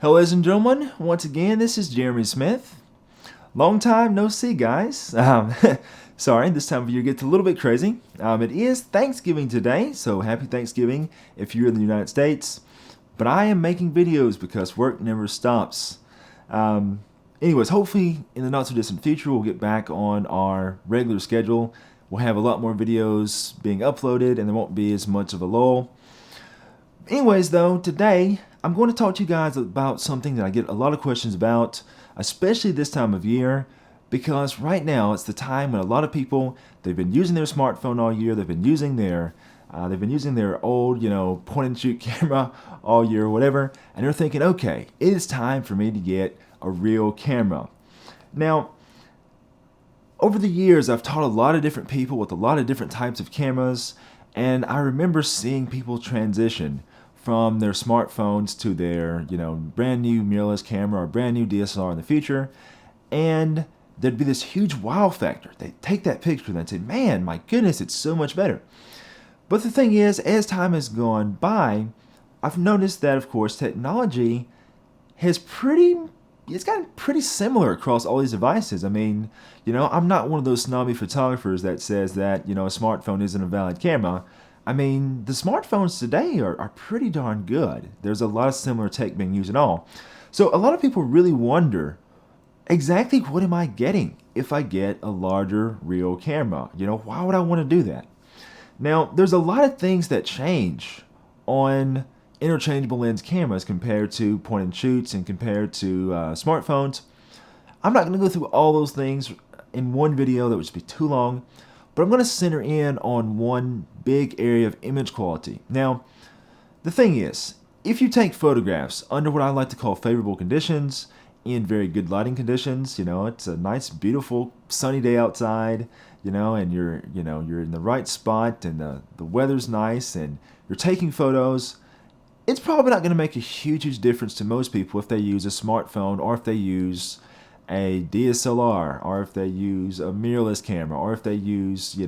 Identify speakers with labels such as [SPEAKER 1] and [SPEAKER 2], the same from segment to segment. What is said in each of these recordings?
[SPEAKER 1] Hello, ladies and gentlemen. Once again, this is Jeremy Smith. Long time no see, guys. Sorry, this time of year gets a little bit crazy. It is Thanksgiving today, so happy Thanksgiving if you're in the United States. But I am making videos because work never stops. Anyways, hopefully in the not so distant future, we'll get back on our regular schedule. We'll have a lot more videos being uploaded, and there won't be as much of a lull. Anyways, though, today I'm going to talk to you guys about something that I get a lot of questions about, especially this time of year, because right now it's the time when a lot of people, they've been using their smartphone all year, they've been using their old, point and shoot camera all year or whatever, and they're thinking, okay, it is time for me to get a real camera. Now, over the years, I've taught a lot of different people with a lot of different types of cameras, and I remember seeing people transition from their smartphones to their, brand new mirrorless camera or brand new DSLR in the future, and there'd be this huge wow factor. They'd take that picture and they'd say, man, my goodness, it's so much better. But the thing is, as time has gone by, I've noticed that, of course, technology it's gotten pretty similar across all these devices. I mean, I'm not one of those snobby photographers that says that, a smartphone isn't a valid camera. I mean, the smartphones today are pretty darn good. There's a lot of similar tech being used and all. So a lot of people really wonder, exactly what am I getting if I get a larger real camera? Why would I want to do that? Now, there's a lot of things that change on interchangeable lens cameras compared to point and shoots and compared to smartphones. I'm not going to go through all those things in one video. That would just be too long. But I'm going to center in on one big area of image quality. Now, the thing is, if you take photographs under what I like to call favorable conditions, in very good lighting conditions, it's a nice, beautiful, sunny day outside, and you're in the right spot, and the weather's nice, and you're taking photos, it's probably not going to make a huge difference to most people if they use a smartphone or if they use a DSLR, or if they use a mirrorless camera, or if they use,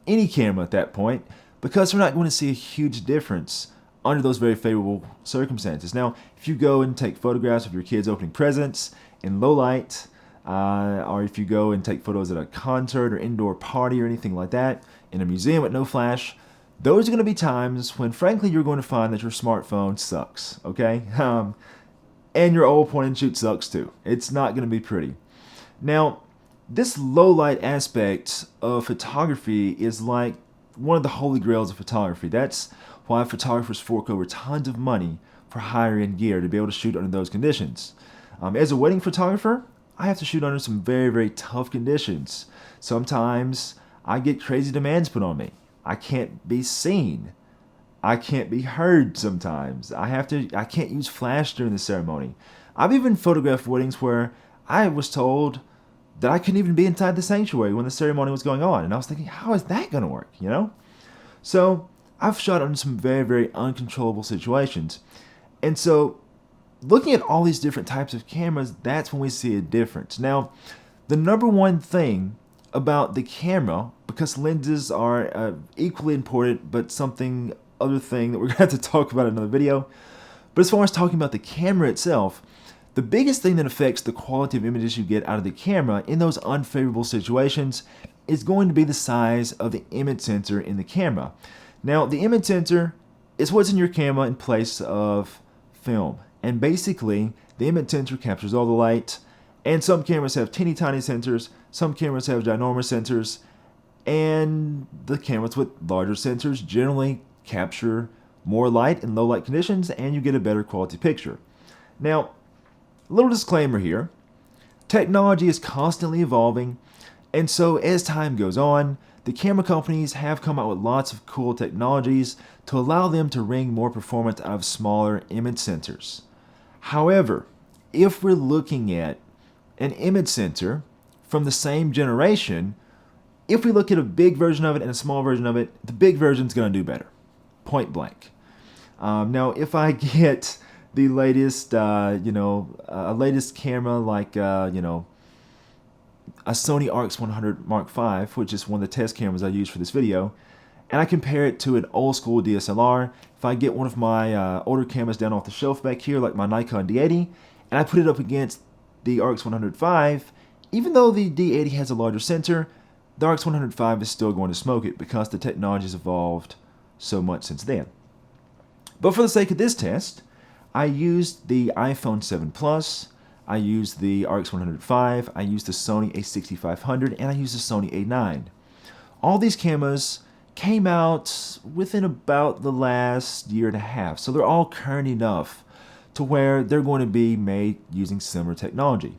[SPEAKER 1] any camera at that point, because they're not going to see a huge difference under those very favorable circumstances. Now, if you go and take photographs of your kids opening presents in low light, or if you go and take photos at a concert or indoor party or anything like that, in a museum with no flash, those are going to be times when, frankly, you're going to find that your smartphone sucks, okay? And your old point and shoot sucks too. It's not going to be pretty. Now, this low light aspect of photography is like one of the holy grails of photography. That's why photographers fork over tons of money for higher end gear to be able to shoot under those conditions. As a wedding photographer, I have to shoot under some very tough conditions. Sometimes I get crazy demands put on me. I can't be seen. I can't be heard sometimes. I can't use flash during the ceremony. I've even photographed weddings where I was told that I couldn't even be inside the sanctuary when the ceremony was going on. And I was thinking, how is that going to work, So I've shot under some very uncontrollable situations. And so looking at all these different types of cameras, that's when we see a difference. Now, the number one thing about the camera, because lenses are equally important, but other thing that we're going to have to talk about in another video. But as far as talking about the camera itself, the biggest thing that affects the quality of images you get out of the camera in those unfavorable situations is going to be the size of the image sensor in the camera. Now, the image sensor is what's in your camera in place of film. And basically, the image sensor captures all the light, and some cameras have teeny tiny sensors, some cameras have ginormous sensors, and the cameras with larger sensors generally capture more light in low light conditions, and you get a better quality picture. Now, a little disclaimer here. Technology is constantly evolving, and so as time goes on, the camera companies have come out with lots of cool technologies to allow them to wring more performance out of smaller image sensors. However, if we're looking at an image sensor from the same generation, if we look at a big version of it and a small version of it, the big version's going to do better. Point blank. Now, if I get the latest, a latest camera like, a Sony A9 Mark V, which is one of the test cameras I use for this video, and I compare it to an old school DSLR. If I get one of my older cameras down off the shelf back here, like my Nikon D80, and I put it up against the RX100V, even though the D80 has a larger sensor, the RX100V is still going to smoke it because the technology has evolved so much since then. But for the sake of this test, I used the iPhone 7 Plus, I used the RX100V, I used the Sony A6500, and I used the Sony A9. All these cameras came out within about the last year and a half, so they're all current enough to where they're going to be made using similar technology.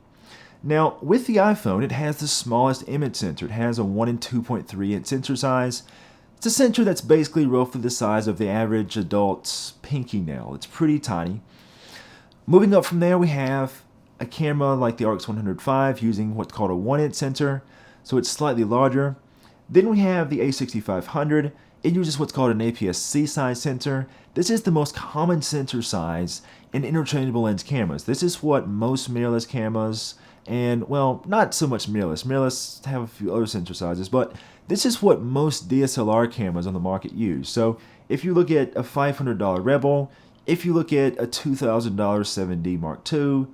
[SPEAKER 1] Now, with the iPhone, it has the smallest image sensor. It has a 1 in 2.3 inch sensor size. It's a sensor that's basically roughly the size of the average adult's pinky nail. It's pretty tiny. Moving up from there, we have a camera like the RX100V using what's called a 1 inch sensor, so it's slightly larger. Then we have the A6500. It uses what's called an APS-C size sensor. This is the most common sensor size in interchangeable lens cameras. This is what most mirrorless cameras, and well, not so much mirrorless. Mirrorless have a few other sensor sizes, but this is what most DSLR cameras on the market use. So if you look at a $500 Rebel, if you look at a $2,000 7D Mark II,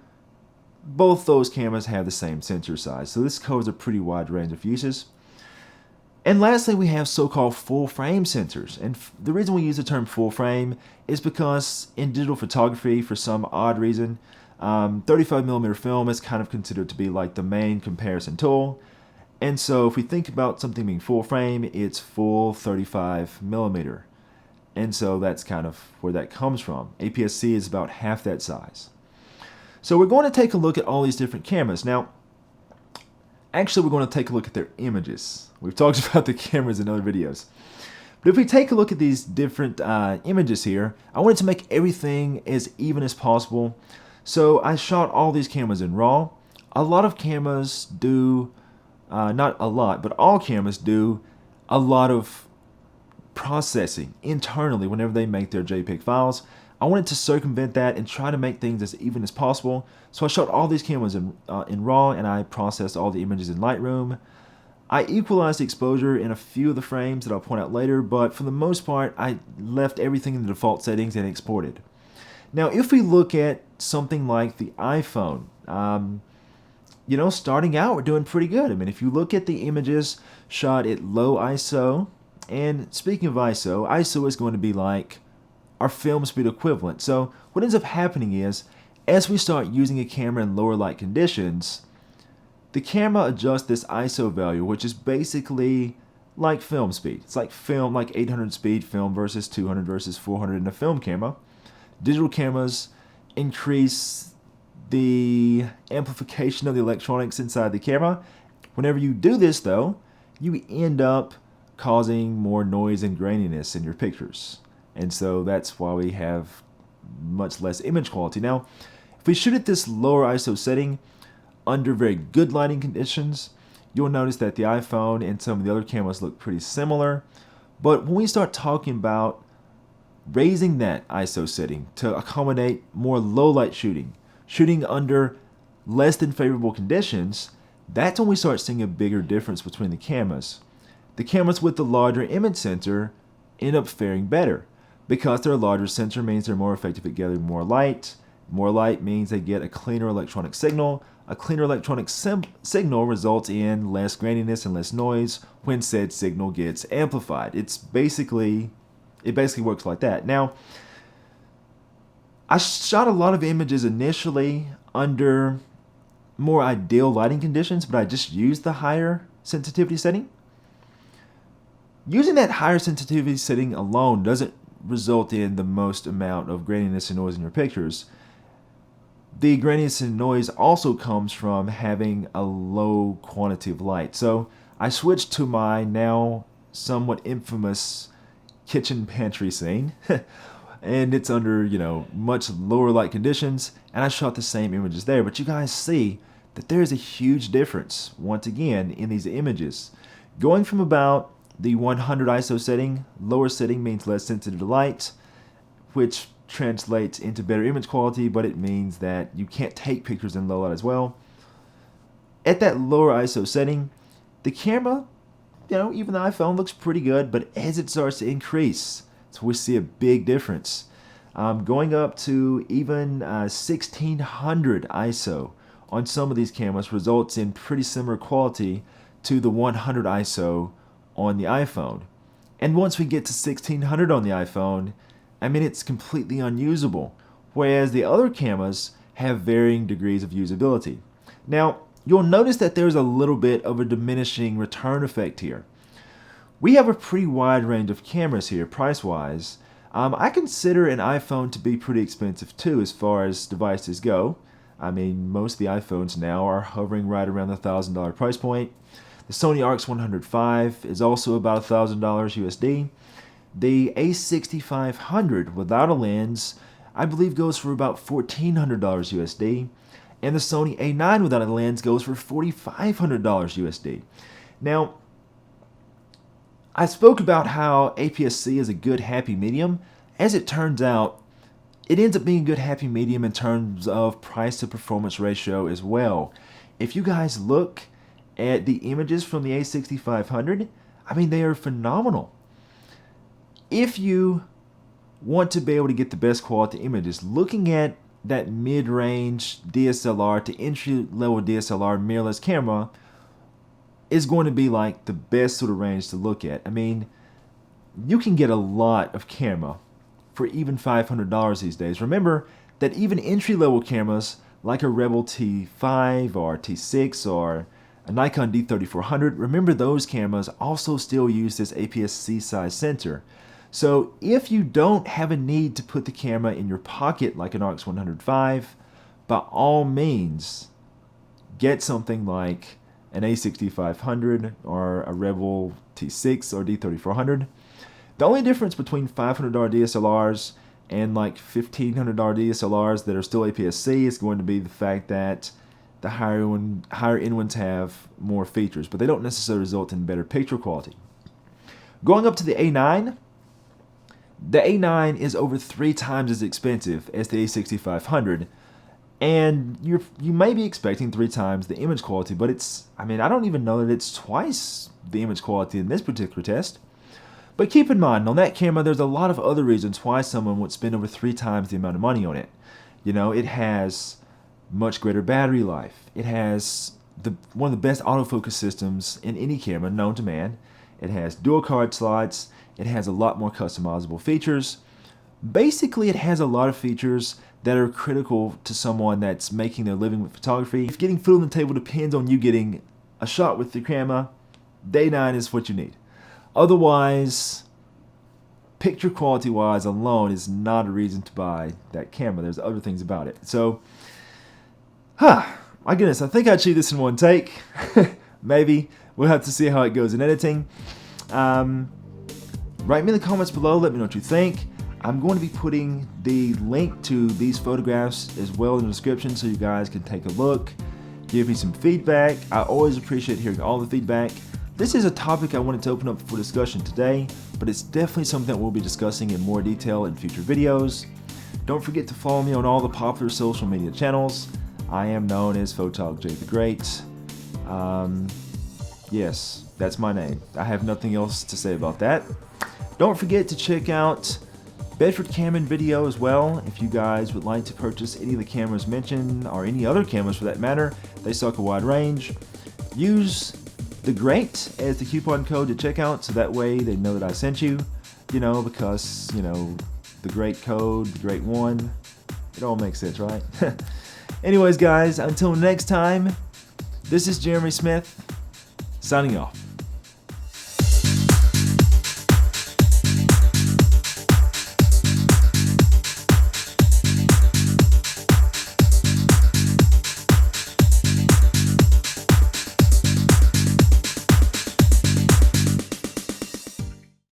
[SPEAKER 1] both those cameras have the same sensor size. So this covers a pretty wide range of uses. And lastly, we have so-called full-frame sensors. And the reason we use the term full-frame is because in digital photography, for some odd reason, 35mm film is kind of considered to be like the main comparison tool. And so if we think about something being full-frame, it's full 35mm. And so that's kind of where that comes from. APS-C is about half that size. So we're going to take a look at all these different cameras. Now, actually, we're going to take a look at their images. We've talked about the cameras in other videos. But if we take a look at these different images here, I wanted to make everything as even as possible. So I shot all these cameras in RAW. A lot of cameras do, not a lot, but all cameras do a lot of processing internally whenever they make their JPEG files. I wanted to circumvent that and try to make things as even as possible. So I shot all these cameras in RAW, and I processed all the images in Lightroom. I equalized the exposure in a few of the frames that I'll point out later, but for the most part, I left everything in the default settings and exported. Now, if we look at something like the iPhone, starting out, we're doing pretty good. I mean, if you look at the images shot at low ISO, and speaking of ISO, ISO is going to be like our film speed equivalent. So what ends up happening is, as we start using a camera in lower light conditions, the camera adjusts this ISO value, which is basically like film speed. It's like film, like 800 speed film versus 200 versus 400 in a film camera. Digital cameras increase the amplification of the electronics inside the camera. Whenever you do this, though, you end up causing more noise and graininess in your pictures. And so that's why we have much less image quality. Now, if we shoot at this lower ISO setting under very good lighting conditions, you'll notice that the iPhone and some of the other cameras look pretty similar. But when we start talking about raising that ISO setting to accommodate more low light shooting under less than favorable conditions, that's when we start seeing a bigger difference between the cameras. The cameras with the larger image sensor end up faring better because their larger sensor means they're more effective at gathering more light. More light means they get a cleaner electronic signal. A cleaner electronic signal results in less graininess and less noise when said signal gets amplified. It basically works like that. Now, I shot a lot of images initially under more ideal lighting conditions, but I just used the higher sensitivity setting. Using that higher sensitivity setting alone doesn't result in the most amount of graininess and noise in your pictures. The graininess and noise also comes from having a low quantity of light. So I switched to my now somewhat infamous kitchen pantry scene, and it's under, much lower light conditions, and I shot the same images there. But you guys see that there's a huge difference, once again, in these images. Going from about the 100 ISO setting, lower setting means less sensitive to light, which translates into better image quality, but it means that you can't take pictures in low light as well. At that lower ISO setting, the camera even the iPhone looks pretty good, but as it starts to increase, so we see a big difference. Going up to even 1600 ISO on some of these cameras results in pretty similar quality to the 100 ISO on the iPhone. And once we get to 1600 on the iPhone, it's completely unusable, whereas the other cameras have varying degrees of usability. Now, you'll notice that there's a little bit of a diminishing return effect here. We have a pretty wide range of cameras here, price-wise. I consider an iPhone to be pretty expensive too as far as devices go. Most of the iPhones now are hovering right around the $1,000 price point. The Sony A9 is also about $1,000 USD. The A6500 without a lens, I believe, goes for about $1,400 USD. And the Sony A9 without a lens goes for $4,500 USD. Now, I spoke about how APS-C is a good happy medium. As it turns out, it ends up being a good happy medium in terms of price to performance ratio as well. If you guys look at the images from the A6500, they are phenomenal. If you want to be able to get the best quality images, looking at that mid-range DSLR to entry-level DSLR mirrorless camera is going to be like the best sort of range to look at. You can get a lot of camera for even $500 these days. Remember that even entry-level cameras like a Rebel T5 or T6 or a Nikon D3400, remember those cameras also still use this APS-C size sensor. So if you don't have a need to put the camera in your pocket like an ARX105, by all means, get something like an A6500 or a Rebel T6 or D3400. The only difference between $500 DSLRs and like $1,500 DSLRs that are still APS-C is going to be the fact that the higher end ones have more features, but they don't necessarily result in better picture quality. Going up to the A9 is over 3 times as expensive as the A6500, and you may be expecting 3 times the image quality, but I don't even know that it's twice the image quality in this particular test. But keep in mind, on that camera, there's a lot of other reasons why someone would spend over 3 times the amount of money on it. It has much greater battery life. It has one of the best autofocus systems in any camera known to man. It has dual card slots. It has a lot more customizable features. Basically, it has a lot of features that are critical to someone that's making their living with photography. If getting food on the table depends on you getting a shot with the camera, the A9 is what you need. Otherwise, picture quality wise alone is not a reason to buy that camera. There's other things about it. So, my goodness, I think I achieved this in one take. Maybe. We'll have to see how it goes in editing. Write me in the comments below. Let me know what you think. I'm going to be putting the link to these photographs as well in the description so you guys can take a look. Give me some feedback. I always appreciate hearing all the feedback. This is a topic I wanted to open up for discussion today, but it's definitely something that we'll be discussing in more detail in future videos. Don't forget to follow me on all the popular social media channels. I am known as Photog J the Great. Yes, that's my name. I have nothing else to say about that. Don't forget to check out Bedford Cameron video as well if you guys would like to purchase any of the cameras mentioned or any other cameras for that matter. They stock a wide range. Use the GREAT as the coupon code to checkout so that way they know that I sent you, because, the GREAT code, the GREAT one, it all makes sense, right? Anyways, guys, until next time, this is Jeremy Smith, signing off.